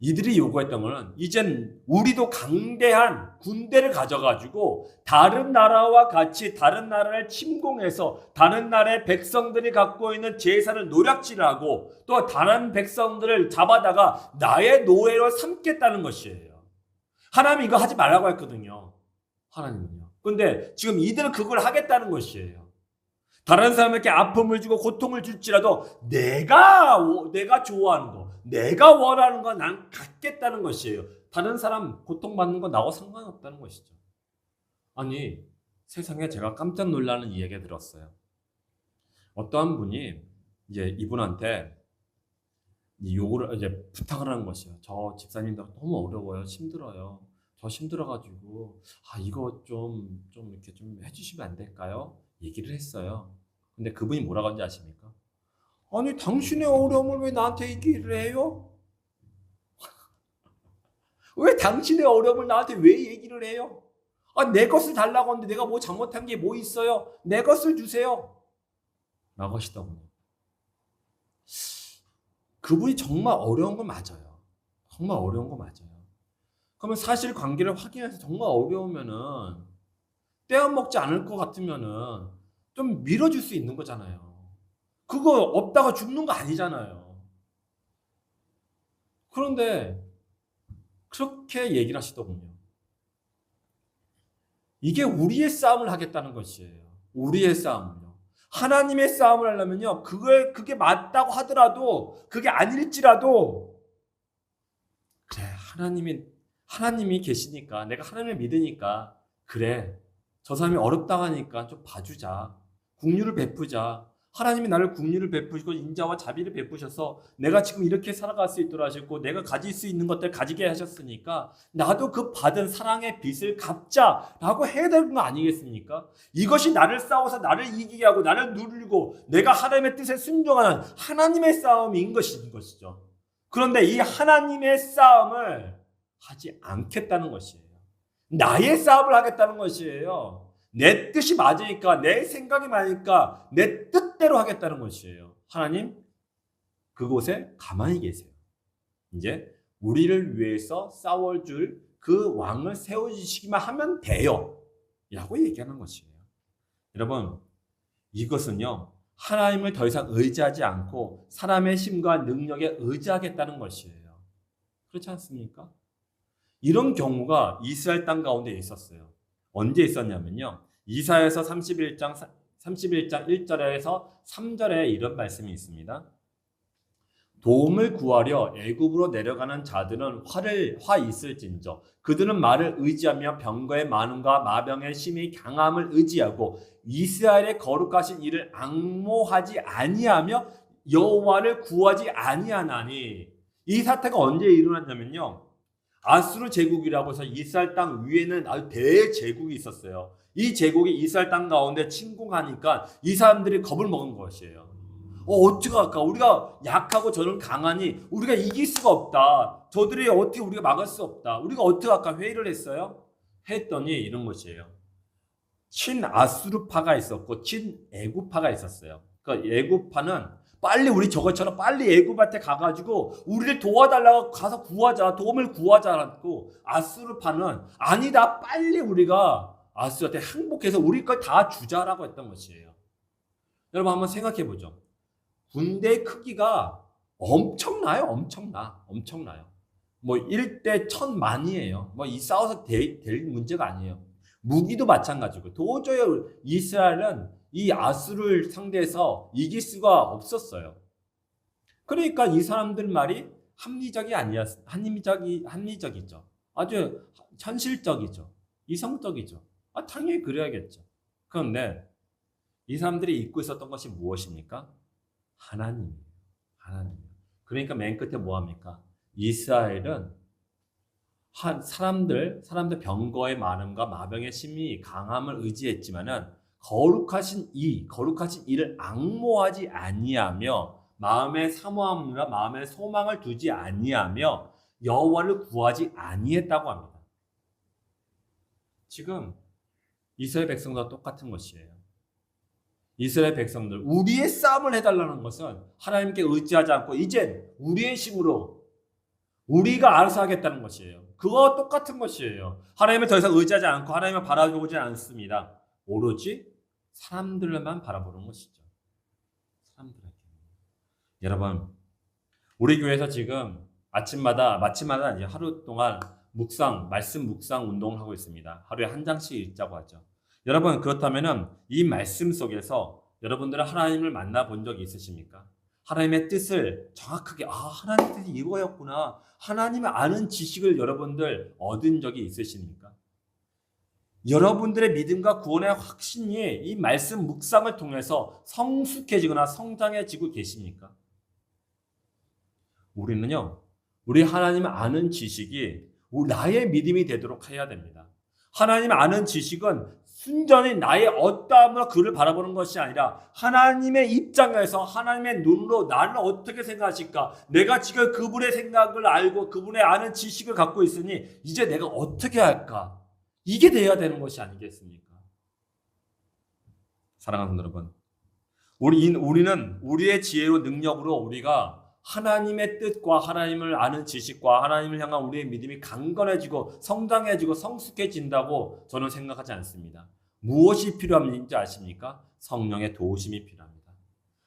이들이 요구했던 것은 이젠 우리도 강대한 군대를 가져가지고 다른 나라와 같이 다른 나라를 침공해서 다른 나라의 백성들이 갖고 있는 재산을 노략질을 하고 또 다른 백성들을 잡아다가 나의 노예로 삼겠다는 것이에요. 하나님이 이거 하지 말라고 했거든요. 하나님은요. 그런데 지금 이들은 그걸 하겠다는 것이에요. 다른 사람에게 아픔을 주고 고통을 줄지라도 내가 좋아하는 거, 내가 원하는 거 난 갖겠다는 것이에요. 다른 사람 고통받는 거 나하고 상관없다는 것이죠. 아니, 세상에 제가 깜짝 놀라는 이야기가 들었어요. 어떠한 분이 이제 이분한테 요구를 이제 부탁을 하는 것이에요. 저 집사님도 너무 어려워요. 힘들어요. 저 힘들어가지고 이거 좀 이렇게 좀 해주시면 안 될까요? 얘기를 했어요. 근데 그분이 뭐라고 하는지 아십니까? 아니 당신의 어려움을 왜 나한테 얘기를 해요? 왜 당신의 어려움을 나한테 왜 얘기를 해요? 내 것을 달라고 하는데 내가 뭐 잘못한 게 뭐 있어요? 내 것을 주세요. 라고 하시더군요. 그분이 정말 어려운 건 맞아요. 정말 어려운 거 맞아요. 그러면 사실 관계를 확인해서 정말 어려우면은 떼어먹지 않을 것 같으면은 좀 밀어줄 수 있는 거잖아요. 그거 없다가 죽는 거 아니잖아요. 그런데 그렇게 얘기를 하시더군요. 이게 우리의 싸움을 하겠다는 것이에요. 우리의 싸움을요. 하나님의 싸움을 하려면요, 그게 맞다고 하더라도, 그게 아닐지라도, 그래, 하나님이 계시니까, 내가 하나님을 믿으니까, 그래, 저 사람이 어렵다고 하니까 좀 봐주자. 긍휼을 베푸자. 하나님이 나를 긍휼을 베푸시고 인자와 자비를 베푸셔서 내가 지금 이렇게 살아갈 수 있도록 하셨고 내가 가질 수 있는 것들 가지게 하셨으니까 나도 그 받은 사랑의 빚을 갚자라고 해야 되는 거 아니겠습니까? 이것이 나를 싸워서 나를 이기게 하고 나를 누르고 내가 하나님의 뜻에 순종하는 하나님의 싸움인 것이죠. 그런데 이 하나님의 싸움을 하지 않겠다는 것이에요. 나의 싸움을 하겠다는 것이에요. 내 뜻이 맞으니까, 내 생각이 맞으니까 내 뜻대로 하겠다는 것이에요. 하나님 그곳에 가만히 계세요. 이제 우리를 위해서 싸워줄 그 왕을 세워주시기만 하면 돼요 라고 얘기하는 것이에요. 여러분, 이것은요, 하나님을 더 이상 의지하지 않고 사람의 힘과 능력에 의지하겠다는 것이에요. 그렇지 않습니까? 이런 경우가 이스라엘 땅 가운데 있었어요. 언제 있었냐면요, 이사야서 31장 1절에서 3절에 이런 말씀이 있습니다. 도움을 구하려 애굽으로 내려가는 자들은 화 있을진저 그들은 말을 의지하며 병거의 많음과 마병의 심히 강함을 의지하고 이스라엘의 거룩하신 이를 앙모하지 아니하며 여호와를 구하지 아니하나니. 이 사태가 언제 일어났냐면요, 아수르 제국이라고 해서 이스라엘 땅 위에는 아주 대제국이 있었어요. 이 제국이 이스라엘 땅 가운데 침공하니까 이 사람들이 겁을 먹은 것이에요. 어떻게 할까? 우리가 약하고 저는 강하니 우리가 이길 수가 없다. 저들이 어떻게 우리가 막을 수 없다. 우리가 어떻게 할까? 회의를 했어요. 했더니 이런 것이에요. 친아수르파가 있었고 친애굽파가 있었어요. 그러니까 애굽파는 빨리 우리 저것처럼 빨리 애굽한테 가가지고 우리를 도와달라고 가서 구하자, 도움을 구하자라고. 아수르파는 아니다, 빨리 우리가 아수르한테 항복해서 우리 걸 다 주자라고 했던 것이에요. 여러분 한번 생각해 보죠. 군대의 크기가 엄청나요. 엄청나요. 뭐 1대 1000만이에요. 뭐 이 싸워서 될 문제가 아니에요. 무기도 마찬가지고 도저히 이스라엘은 이 아수르를 상대해서 이길 수가 없었어요. 그러니까 이 사람들 말이 합리적이죠. 아주 현실적이죠. 이성적이죠. 당연히 그래야겠죠. 그런데 이 사람들이 잊고 있었던 것이 무엇입니까? 하나님. 그러니까 맨 끝에 뭐 합니까? 이스라엘은 사람들 병거의 많음과 마병의 심히 강함을 의지했지만은 거룩하신 이를 앙모하지 아니하며 마음의 사모함과 마음의 소망을 두지 아니하며 여호와를 구하지 아니했다고 합니다. 지금 이스라엘 백성과 똑같은 것이에요. 이스라엘 백성들, 우리의 싸움을 해달라는 것은 하나님께 의지하지 않고 이젠 우리의 힘으로 우리가 알아서 하겠다는 것이에요. 그거와 똑같은 것이에요. 하나님을 더 이상 의지하지 않고 하나님을 바라보지 않습니다. 오로지 사람들만 바라보는 것이죠. 사람들에게. 여러분, 우리 교회에서 지금 아침마다 이제 하루 동안 말씀 묵상 운동을 하고 있습니다. 하루에 한 장씩 읽자고 하죠. 여러분, 그렇다면은 이 말씀 속에서 여러분들은 하나님을 만나본 적이 있으십니까? 하나님의 뜻을 정확하게, 하나님의 뜻이 이거였구나. 하나님을 아는 지식을 여러분들 얻은 적이 있으십니까? 여러분들의 믿음과 구원의 확신이 이 말씀 묵상을 통해서 성숙해지거나 성장해지고 계십니까? 우리는요, 우리 하나님을 아는 지식이 나의 믿음이 되도록 해야 됩니다. 하나님을 아는 지식은 순전히 나의 어떠함으로 그를 바라보는 것이 아니라 하나님의 입장에서 하나님의 눈으로 나를 어떻게 생각하실까? 내가 지금 그분의 생각을 알고 그분의 아는 지식을 갖고 있으니 이제 내가 어떻게 할까? 이게 돼야 되는 것이 아니겠습니까? 사랑하는 여러분, 우리는 우리의 지혜로 능력으로 우리가 하나님의 뜻과 하나님을 아는 지식과 하나님을 향한 우리의 믿음이 강건해지고 성장해지고 성숙해진다고 저는 생각하지 않습니다. 무엇이 필요한지 아십니까? 성령의 도우심이 필요합니다.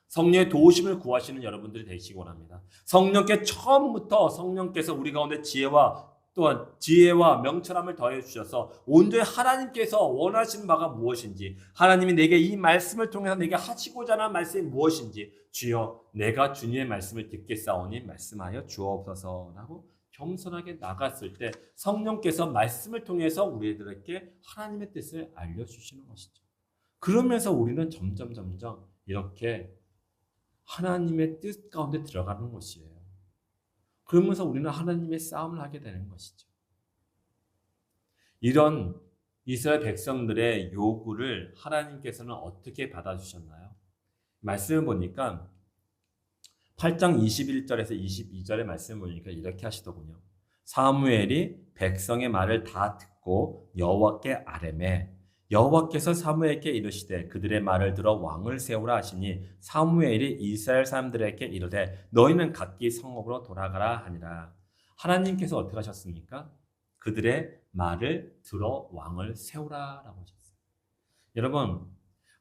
성령의 도우심을 구하시는 여러분들이 되시기 원합니다. 성령께 처음부터 성령께서 우리 가운데 또한 지혜와 명철함을 더해 주셔서 온전히 하나님께서 원하시는 바가 무엇인지, 하나님이 내게 이 말씀을 통해서 내게 하시고자 하는 말씀이 무엇인지, 주여 내가 주님의 말씀을 듣겠사오니 말씀하여 주옵소서라고 겸손하게 나갔을 때 성령께서 말씀을 통해서 우리들에게 하나님의 뜻을 알려주시는 것이죠. 그러면서 우리는 점점 이렇게 하나님의 뜻 가운데 들어가는 것이에요. 그러면서 우리는 하나님의 싸움을 하게 되는 것이죠. 이런 이스라엘 백성들의 요구를 하나님께서는 어떻게 받아주셨나요? 말씀을 보니까 8장 21절에서 22절의 말씀을 보니까 이렇게 하시더군요. 사무엘이 백성의 말을 다 듣고 받고 여호와께 아뢰매 여호와께서 사무엘에게 이르시되 그들의 말을 들어 왕을 세우라 하시니 사무엘이 이스라엘 사람들에게 이르되 너희는 각기 성읍으로 돌아가라 하니라. 하나님께서 어떻게 하셨습니까? 그들의 말을 들어 왕을 세우라라고 하셨어요. 여러분,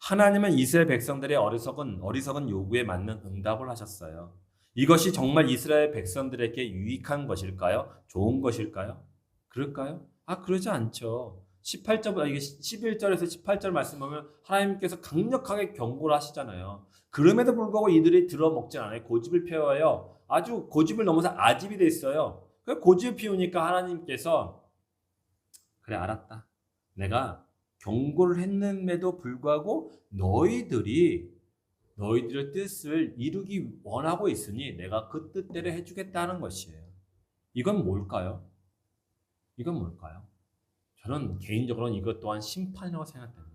하나님은 이스라엘 백성들의 어리석은 요구에 맞는 응답을 하셨어요. 이것이 정말 이스라엘 백성들에게 유익한 것일까요? 좋은 것일까요? 그럴까요? 그러지 않죠. 11절에서 18절 말씀 보면 하나님께서 강력하게 경고를 하시잖아요. 그럼에도 불구하고 이들이 들어먹지 않아요. 고집을 피워요. 아주 고집을 넘어서 아집이 됐어요. 고집을 피우니까 하나님께서 그래 알았다. 내가 경고를 했음에도 불구하고 너희들의 뜻을 이루기 원하고 있으니 내가 그 뜻대로 해주겠다는 것이에요. 이건 뭘까요? 저는 개인적으로는 이것 또한 심판이라고 생각합니다.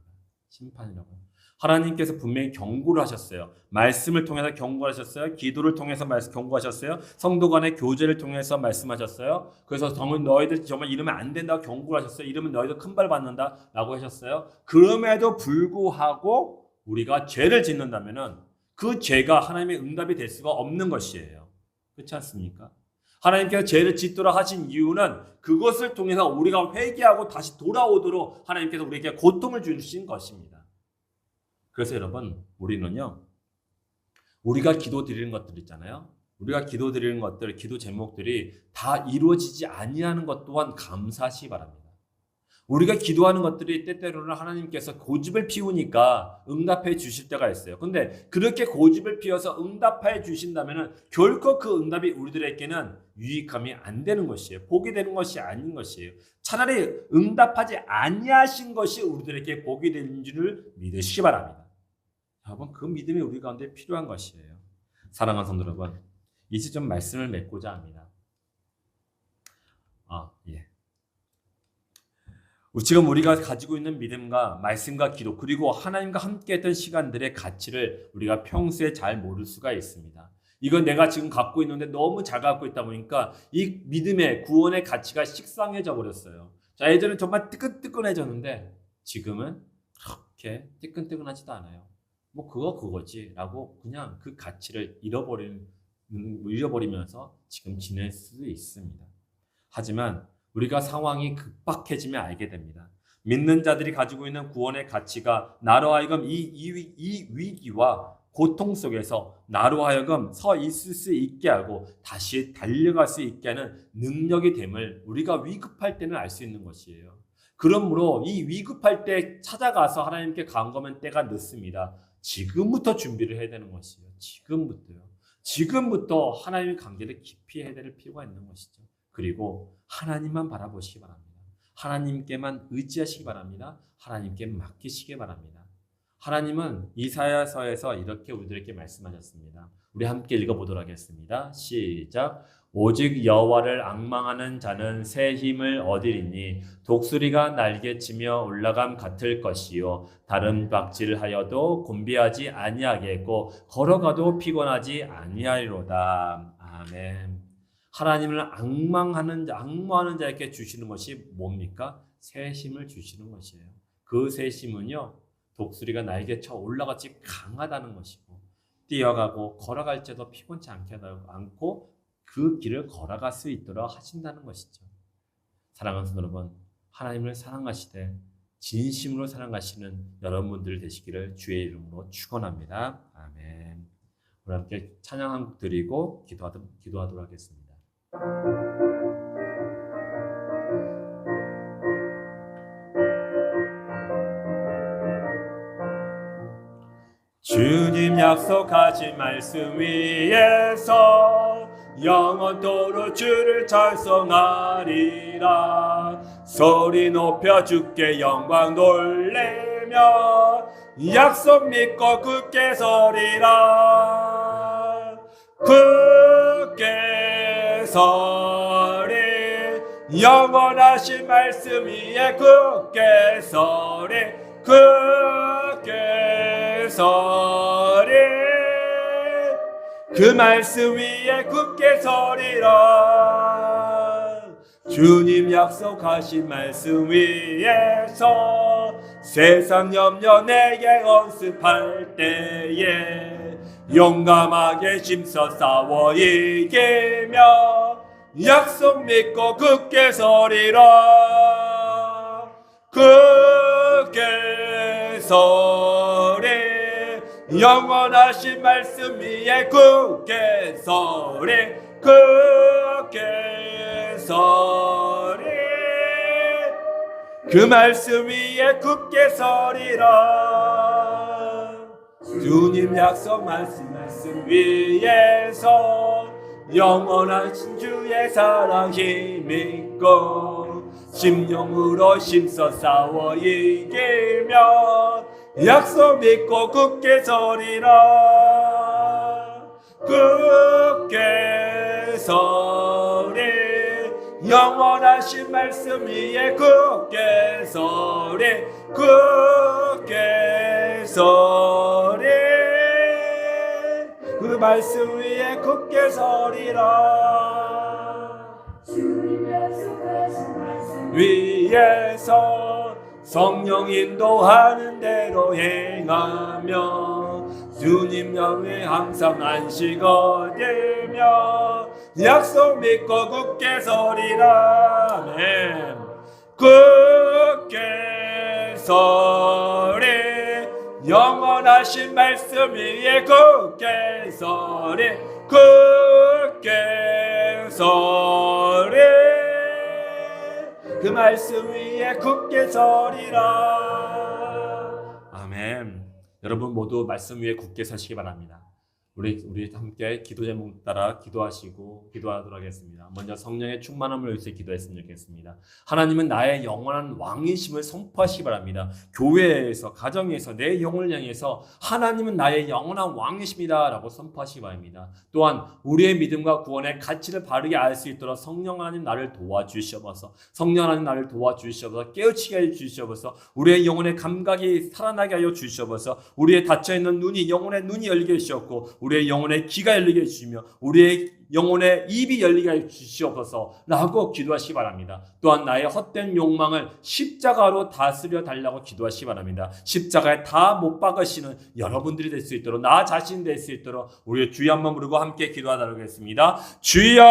심판이라고요. 하나님께서 분명히 경고를 하셨어요. 말씀을 통해서 경고를 하셨어요. 기도를 통해서 경고하셨어요. 성도 간의 교제를 통해서 말씀하셨어요. 그래서 너희들 정말 이러면 안 된다고 경고를 하셨어요. 이러면 너희들 큰 벌 받는다라고 하셨어요. 그럼에도 불구하고 우리가 죄를 짓는다면은 그 죄가 하나님의 응답이 될 수가 없는 것이에요. 그렇지 않습니까? 하나님께서 죄를 짓도록 하신 이유는 그것을 통해서 우리가 회개하고 다시 돌아오도록 하나님께서 우리에게 고통을 주신 것입니다. 그래서 여러분, 우리는요, 우리가 기도 드리는 것들 있잖아요. 우리가 기도 드리는 것들, 기도 제목들이 다 이루어지지 아니하는 것 또한 감사하시기 바랍니다. 우리가 기도하는 것들이 때때로는 하나님께서 고집을 피우니까 응답해 주실 때가 있어요. 근데 그렇게 고집을 피워서 응답해 주신다면 결코 그 응답이 우리들에게는 유익함이 안 되는 것이에요. 복이 되는 것이 아닌 것이에요. 차라리 응답하지 아니하신 것이 우리들에게 복이 되는 줄을 믿으시기 바랍니다. 여러분, 그 믿음이 우리 가운데 필요한 것이에요. 사랑하는 성도 여러분, 이제 좀 말씀을 맺고자 합니다. 지금 우리가 가지고 있는 믿음과 말씀과 기도 그리고 하나님과 함께했던 시간들의 가치를 우리가 평소에 잘 모를 수가 있습니다. 이건 내가 지금 갖고 있는데 너무 잘 갖고 있다 보니까 이 믿음의 구원의 가치가 식상해져 버렸어요. 자, 예전에 정말 뜨끈뜨끈해졌는데 지금은 그렇게 뜨끈뜨끈하지도 않아요. 그거지라고 그냥 그 가치를 잃어버리면서 지금 지낼 수도 있습니다. 하지만 우리가 상황이 급박해지면 알게 됩니다. 믿는 자들이 가지고 있는 구원의 가치가 나로 하여금 이 위기와 고통 속에서 나로 하여금 서 있을 수 있게 하고 다시 달려갈 수 있게 하는 능력이 됨을 우리가 위급할 때는 알 수 있는 것이에요. 그러므로 이 위급할 때 찾아가서 하나님께 간구하면 때가 늦습니다. 지금부터 준비를 해야 되는 것이에요. 지금부터 하나님의 관계를 깊이 해야 될 필요가 있는 것이죠. 그리고 하나님만 바라보시기 바랍니다. 하나님께만 의지하시기 바랍니다. 하나님께 맡기시기 바랍니다. 하나님은 이사야서에서 이렇게 우리들에게 말씀하셨습니다. 우리 함께 읽어보도록 하겠습니다. 시작. 오직 여호와를 앙망하는 자는 새 힘을 얻으리니 독수리가 날개치며 올라감 같을 것이요 다른 박질하여도 곤비하지 아니하겠고 걸어가도 피곤하지 아니하리로다. 아멘. 하나님을 앙망하는 자에게 주시는 것이 뭡니까? 새 힘을 주시는 것이에요. 그 새 힘은요, 독수리가 날개쳐 올라같이 강하다는 것이고, 뛰어가고 걸어갈 때도 피곤치 않고 그 길을 걸어갈 수 있도록 하신다는 것이죠. 사랑하는 성도 여러분, 하나님을 사랑하시되 진심으로 사랑하시는 여러분들 되시기를 주의 이름으로 축원합니다. 아멘. 우리 함께 찬양 한 곡 드리고 기도하도록 하겠습니다. 주님 약속하신 말씀 위에서 영원토록 주를 찬송하리라. 소리 높여 주께 영광 돌리며 약속 믿고 굳게 서리라. 굳게 서리 영원하신 말씀 위에 굳게 서리 굳게 서리 그 말씀 위에 굳게 서리라. 주 주님 약속하신 말씀 위에서 세상 염려 내게 언습할 때에 용감하게 힘써 싸워 이기며 약속 믿고 굳게 서리라. 굳게 서리. 영원하신 말씀 위에 굳게 서리. 굳게 서리. 그 말씀 위에 굳게 서리라. 주님 약속 말씀 위에서 영원하신 주의 사랑 힘있고 심령으로 힘써 싸워 이기며 약속 믿고 굳게 서리라. 굳게 서리. 영원하신 말씀 위에 굳게 서리. 굳게 서리. 그 말씀 위에 굳게 서리라. 주님 약속하신 말씀 위에서 성령 인도하는 대로 행하며 주님 영에 항상 안식 얻으며 약속 믿고 굳게 서리라. 아멘. 굳게 서리. 영원하신 말씀 위에 굳게 서리. 굳게 서리. 그 말씀 위에 굳게 서리라. 아멘. 여러분 모두 말씀 위에 굳게 서시기 바랍니다. 우리 함께 기도 제목 따라 기도하시고 기도하도록 하겠습니다. 먼저 성령의 충만함을 위해서 기도했으면 좋겠습니다. 하나님은 나의 영원한 왕이심을 선포하시기 바랍니다. 교회에서, 가정에서, 내 영혼을 향해서 하나님은 나의 영원한 왕이십니다 라고 선포하시기 바랍니다. 또한 우리의 믿음과 구원의 가치를 바르게 알 수 있도록 성령 하나님 나를 도와주시옵소서. 성령 하나님 나를 도와주시옵소서. 깨우치게 해 주시옵소서. 우리의 영혼의 감각이 살아나게 하여 주시옵소서. 우리의 닫혀있는 눈이, 영혼의 눈이 열리게 해주셨고 우리의 영혼의 귀가 열리게 해주시며 우리의 영혼의 입이 열리게 해주시옵소서 라고 기도하시기 바랍니다. 또한 나의 헛된 욕망을 십자가로 다스려 달라고 기도하시기 바랍니다. 십자가에 다 못 박으시는 여러분들이 될 수 있도록, 나 자신 될 수 있도록 우리의 주여 한번 부르고 함께 기도하도록 하겠습니다. 주여.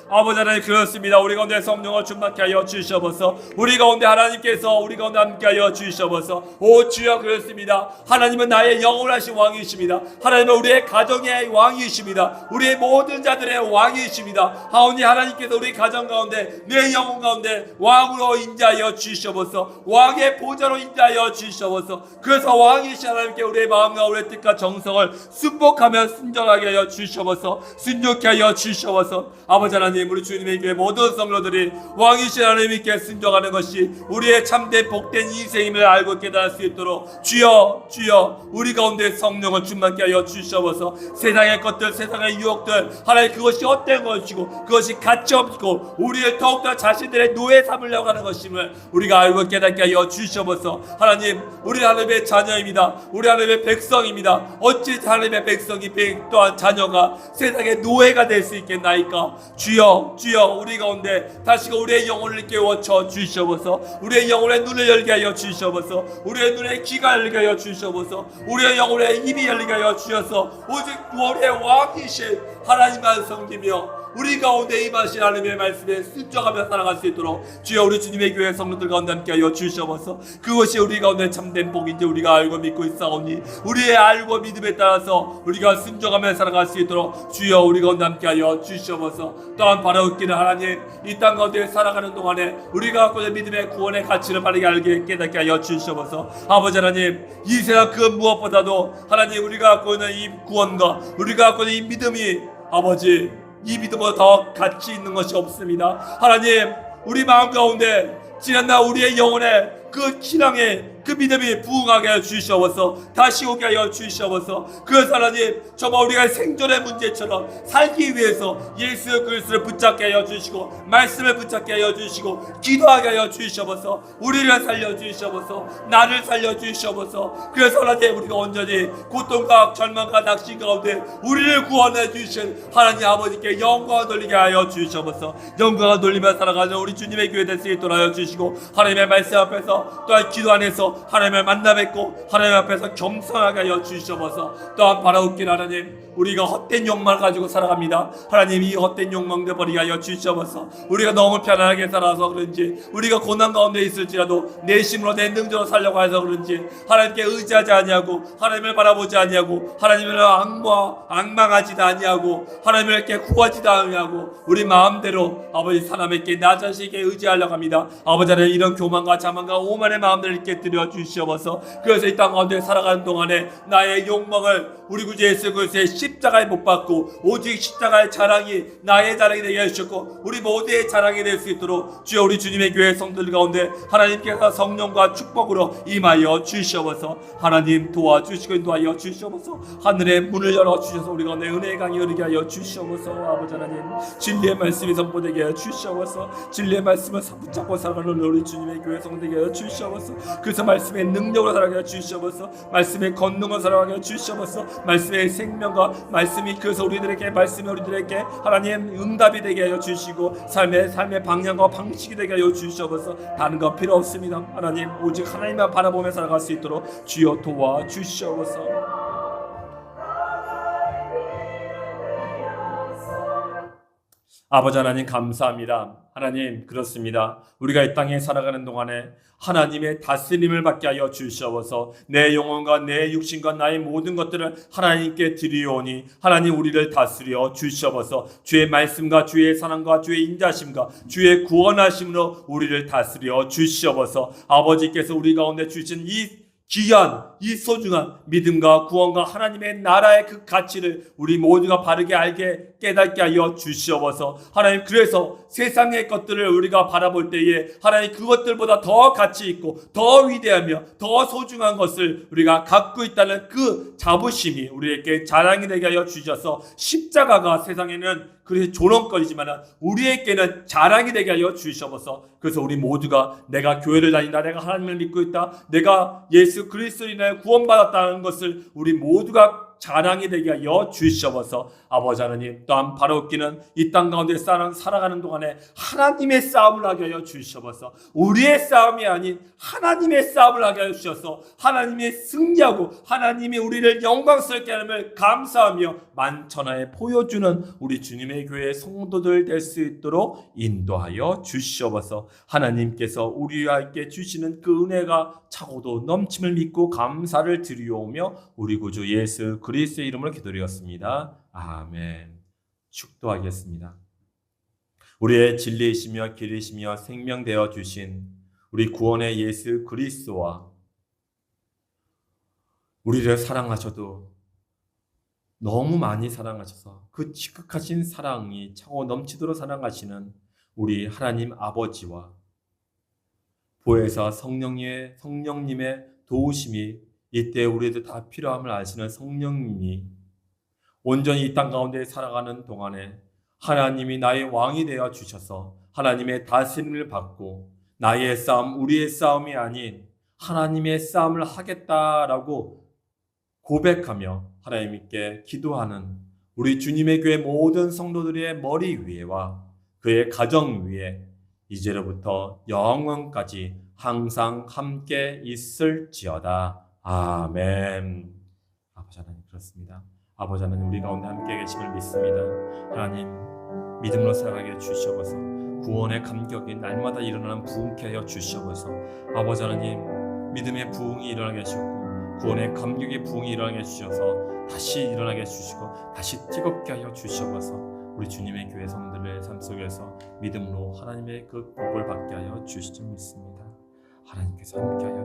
아버지 하나님, 그렇습니다. 우리 가운데 성령을 충만케 하여 주시옵소서. 우리 가운데 하나님께서 우리 가운데 함께하여 주시옵소서. 오 주여, 그렇습니다. 하나님은 나의 영원하신 왕이십니다. 하나님은 우리의 가정의 왕이십니다. 우리의 모든 자들의 왕이십니다. 하오니 하나님께서 우리 가정 가운데, 내 영혼 가운데 왕으로 인자하여 주시옵소서. 왕의 보좌로 인자하여 주시옵소서. 그래서 왕이신 하나님께 우리의 마음과 우리의 뜻과 정성을 순복하며 순전하게 하여 주시옵소서. 순종케 하여 주시옵소서. 아버지 하나님, 우리 주님의 교회 모든 성도들이 왕이신 하나님께 순종하는 것이 우리의 참된 복된 인생임을 알고 깨달을 수 있도록 주여, 주여, 우리 가운데 성령을 충만케 하여 주시옵소서. 세상의 것들, 세상의 유혹들, 하나님 그것이 헛된 것이고 그것이 가치없고 우리를 더욱더 자신들의 노예 삼으려고 하는 것임을 우리가 알고 깨닫게 하여 주시옵소서. 하나님, 우리 하나님의 자녀입니다. 우리 하나님의 백성입니다. 어찌 하나님의 백성이 또한 자녀가 세상의 노예가 될 수 있겠나이까. 주여, 주여, 우리 가운데 다시금 우리의 영혼을 깨워쳐 주시옵소서. 우리의 영혼의 눈을 열게 하여 주시옵소서. 우리의 눈의 귀가 열게 하여 주시옵소서. 우리의 영혼의 입이 열리게 하여 주셔서 오직 우리의 왕이신 하나님만 섬기며 우리 가운데 임하신 하나님의 말씀에 순종하며 살아갈 수 있도록 주여, 우리 주님의 교회 성도들 가운데 함께하여 주시옵소서. 그것이 우리 가운데 참된 복인지 우리가 알고 믿고 있사오니 우리의 알고 믿음에 따라서 우리가 순종하며 살아갈 수 있도록 주여, 우리 가운데 함께하여 주시옵소서. 또한 바로 웃기는 하나님, 이 땅 가운데 살아가는 동안에 우리가 갖고 있는 믿음의 구원의 가치를 바르게 알게 깨닫게 하여 주시옵소서. 아버지 하나님, 이 세상 그 무엇보다도 하나님 우리가 갖고 있는 이 구원과 우리가 갖고 있는 이 믿음이 아버지, 이 믿음보다 더 가치 있는 것이 없습니다. 하나님, 우리 마음 가운데 지난날 우리의 영혼의 그 신앙의 그 믿음이 부흥하게 하여 주시옵소서. 다시 오게 하여 주시옵소서. 그래서 하나님 정말 우리가 생존의 문제처럼 살기 위해서 예수 그리스도를 붙잡게 하여 주시고 말씀을 붙잡게 하여 주시고 기도하게 하여 주시옵소서. 우리를 살려 주시옵소서. 나를 살려 주시옵소서. 그래서 하나님 우리가 온전히 고통과 절망과 낙심 가운데 우리를 구원해 주신 하나님 아버지께 영광을 돌리게 하여 주시옵소서. 영광을 돌리며 살아가는 우리 주님의 교회 될 수 있도록 하여 주시고 하나님의 말씀 앞에서 또한 기도 안에서 하나님을 만나 뵙고 하나님 앞에서 겸손하게 하여 주시옵소서. 또한 바라옵긴 하나님 우리가 헛된 욕망을 가지고 살아갑니다. 하나님 이 헛된 욕망들 버리게 하여 주시옵소서. 우리가 너무 편안하게 살아서 그런지 우리가 고난 가운데 있을지라도 내 힘으로 내 능력으로 살려고 해서 그런지 하나님께 의지하지 아니하고 하나님을 바라보지 아니하고 하나님을 앙망하지도 아니하고 하나님을 이렇게 구하지도 아니하고 우리 마음대로 아버지 사람에게 나 자신에게 의지하려고 합니다. 아버지 하나님 이런 교만과 자만과 오만의 마음들을 이렇게 드려 주시옵소서. 그래서 이 땅 가운데 살아가는 동안에 나의 욕망을 우리 구주 예수 그리스도의 십자가에 못 박고 오직 십자가의 자랑이 나의 자랑이 되게 해주셨고 우리 모두의 자랑이 될 수 있도록 주여 우리 주님의 교회 성도들 가운데 하나님께서 성령과 축복으로 임하여 주시옵소서. 하나님 도와주시고 인도하여 주시옵소서. 하늘의 문을 열어주셔서 우리 가운데 은혜의 강이 흐르게 하여 주시옵소서. 아버지 하나님 진리의 말씀이 선포되게 하여 주시옵소서. 진리의 말씀을 붙잡고 살아가는 우리 주님의 교회 성도되게 하여 주시옵소서. 그래서 말씀의 능력으로 살아가게 하여 주시옵소서. 말씀의 권능으로 살아가게 하여 주시옵소서. 말씀의 생명과 말씀이 그래서 우리들에게 말씀이 우리들에게 하나님 응답이 되게 하여 주시고 삶의 방향과 방식이 되게 하여 주시옵소서. 다른 거 필요 없습니다. 하나님 오직 하나님만 바라보며 살아갈 수 있도록 주여 도와 주시옵소서. 아버지 하나님 감사합니다. 하나님 그렇습니다. 우리가 이 땅에 살아가는 동안에 하나님의 다스림을 받게 하여 주시옵소서. 내 영혼과 내 육신과 나의 모든 것들을 하나님께 드리오니 하나님 우리를 다스려 주시옵소서. 주의 말씀과 주의 사랑과 주의 인자심과 주의 구원하심으로 우리를 다스려 주시옵소서. 아버지께서 우리 가운데 주신 이 귀한 이 소중한 믿음과 구원과 하나님의 나라의 그 가치를 우리 모두가 바르게 알게 깨닫게 하여 주시옵소서. 하나님 그래서 세상의 것들을 우리가 바라볼 때에 하나님 그것들보다 더 가치 있고 더 위대하며 더 소중한 것을 우리가 갖고 있다는 그 자부심이 우리에게 자랑이 되게 하여 주셔서 십자가가 세상에는 그래서 조롱거리지만 우리에게는 자랑이 되게 하여 주시옵소서. 그래서 우리 모두가 내가 교회를 다닌다, 내가 하나님을 믿고 있다, 내가 예수 그리스도로 인하여 구원받았다는 것을 우리 모두가 자랑이 되게 하여 주시옵소서. 아버지 하나님 또한 바라옵기는 이 땅 가운데 살아가는 동안에 하나님의 싸움을 하게 하여 주시옵소서. 우리의 싸움이 아닌 하나님의 싸움을 하게 하여 주셔서 하나님의 승리하고 하나님이 우리를 영광스럽게 하심을 감사하며 만천하에 보여주는 우리 주님의 교회 성도들 될 수 있도록 인도하여 주시옵소서. 하나님께서 우리에게 주시는 그 은혜가 차고도 넘침을 믿고 감사를 드리오며 우리 구주 예수 그리스도의 이름으로 기도드렸습니다. 아멘. 축도하겠습니다. 우리의 진리이시며 길이시며 생명되어 주신 우리 구원의 예수 그리스도와 우리를 사랑하셔도 너무 많이 사랑하셔서 그 지극하신 사랑이 차고 넘치도록 사랑하시는 우리 하나님 아버지와 보혜사 성령님의 도우심이 이때 우리들 다 필요함을 아시는 성령님이 온전히 이 땅 가운데 살아가는 동안에 하나님이 나의 왕이 되어 주셔서 하나님의 다스림을 받고 나의 싸움, 우리의 싸움이 아닌 하나님의 싸움을 하겠다라고 고백하며 하나님께 기도하는 우리 주님의 교회 모든 성도들의 머리 위에와 그의 가정 위에 이제로부터 영원까지 항상 함께 있을지어다. 아멘. 아버지 하나님 그렇습니다. 아버지 하나님 우리 가운데 함께 계심을 믿습니다. 하나님 믿음으로 살아가게 주시옵소서. 구원의 감격이 날마다 일어나는 부흥케 하여 주시옵소서. 아버지 하나님 믿음의 부흥이 일어나게 하시고 구원의 감격의 부흥이 일어나게 해주셔서 다시 일어나게 해주시고 다시 뜨겁게 하여 주시옵소서. 우리 주님의 교회 성도들의 삶 속에서 믿음으로 하나님의 그 복을 받게 하여 주시지 믿습니다. 하나님께서 함께 하여